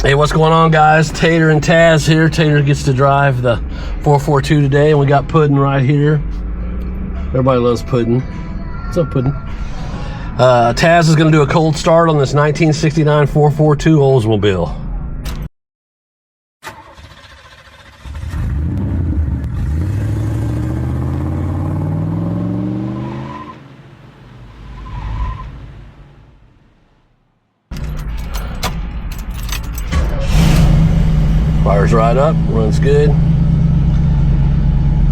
Hey, what's going on, guys? Tater and Taz here. Tater gets to drive the 442 today, and we got Puddin' right here. Everybody loves Puddin'. What's up, Puddin'? Taz is going to do a cold start on this 1969 442 Oldsmobile. Fires right up, runs good.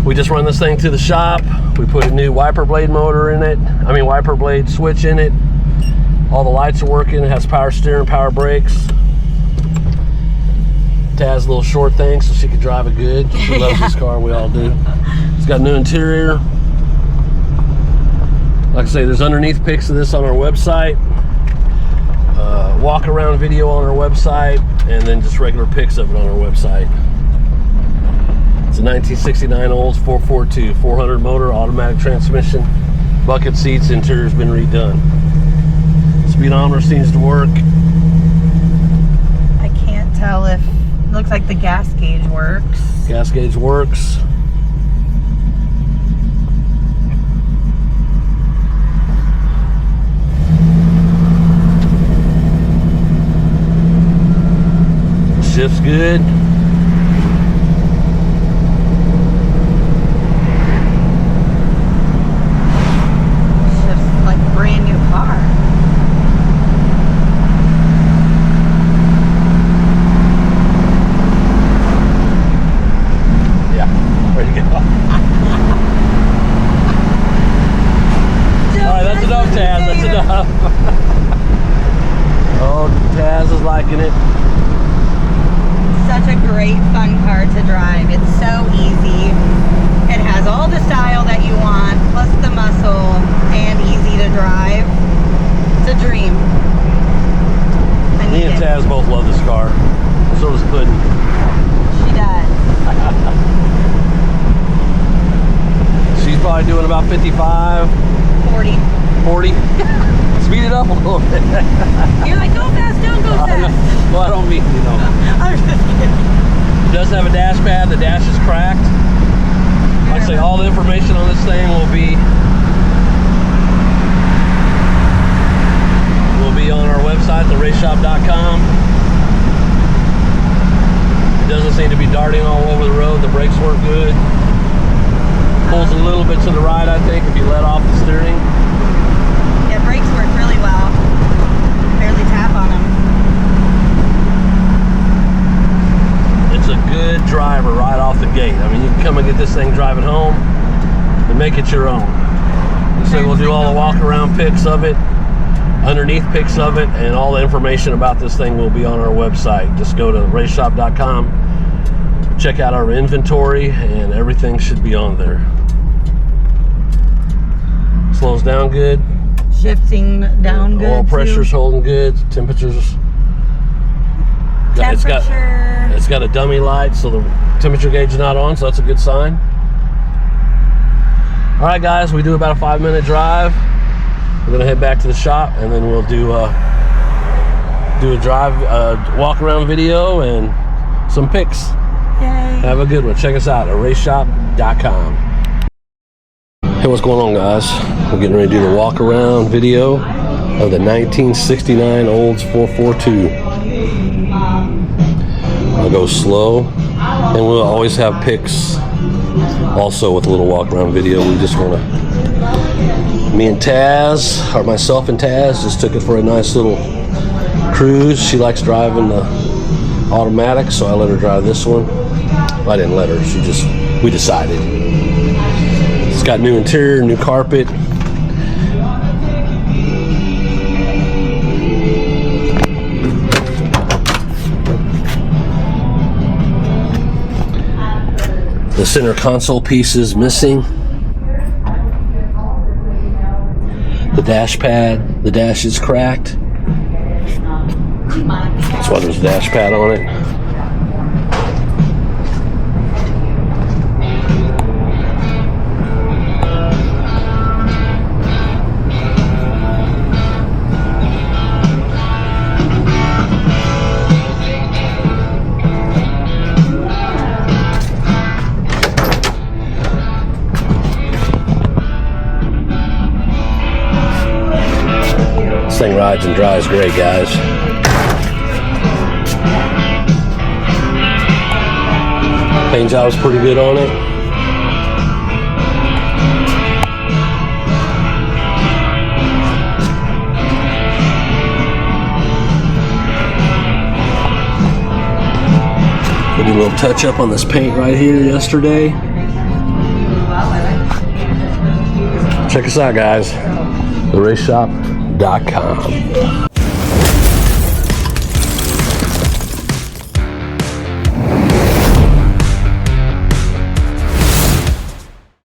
We just run this thing to the shop. We put a new wiper blade motor in it. Wiper blade switch in it. All the lights are working. It has power steering, power brakes. Taz a little short thing so she can drive it good. She loves this car, we all do. It's got new interior. Like I say, there's underneath pics of this on our website. Walk around video on our website, and then just regular pics of it on our website. It's a 1969 Olds 442, 400 motor, automatic transmission, bucket seats, interior's been redone. Speedometer seems to work. I can't tell if it looks like the gas gauge works. Gas gauge works. Shift's good. Shift's like a brand new car. Yeah, ready to go. Alright, that's enough, Taz. That's enough. Oh, Taz is liking it. Such a great fun car to drive. It's so easy. It has all the style that you want, plus the muscle, and easy to drive. It's a dream. Me and Taz both love this car. So does Puddin'. She does. She's probably doing about 55. 40. 40. Speed it up a little bit. You're like, go fast, don't go fast. Well, I don't mean, I'm just kidding. It does have a dash pad. The dash is cracked. Like I say, all the information on this thing will be on our website, theraceshop.com. It doesn't seem to be darting all over the road. The brakes work good. Pulls a little bit to the right, I think, if you let off the steering. Yeah, brakes work really well. Barely tap on them. It's a good driver right off the gate. You can come and get this thing driving home and make it your own. So we'll do all the walk around pics of it, underneath pics of it, and all the information about this thing will be on our website. Just go to raceshop.com, check out our inventory, and everything should be on there. Slows down good. Shifting down good. Oil pressure's holding good. Temperatures. It's got a dummy light, so the temperature gauge is not on, so that's a good sign. All right, guys, we do about a 5-minute drive. We're gonna head back to the shop, and then we'll do a walk around video and some pics. Yay. Have a good one. Check us out at raceshop.com. Hey, what's going on, guys? We're getting ready to do the walk around video of the 1969 Olds 442. I'll go slow, and we'll always have pics also with a little walk around video. We just want to, me and Taz, or myself and Taz, just took it for a nice little cruise. She likes driving the automatic, so I let her drive this one. Well, I didn't let her, we decided. It's got new interior, new carpet. The center console piece is missing. The dash pad, the dash is cracked. That's why there's a dash pad on it. rides and drives great, guys. Paint job's pretty good on it. We did a little touch up on this paint right here yesterday. Check us out, guys. TheRaceShop.com.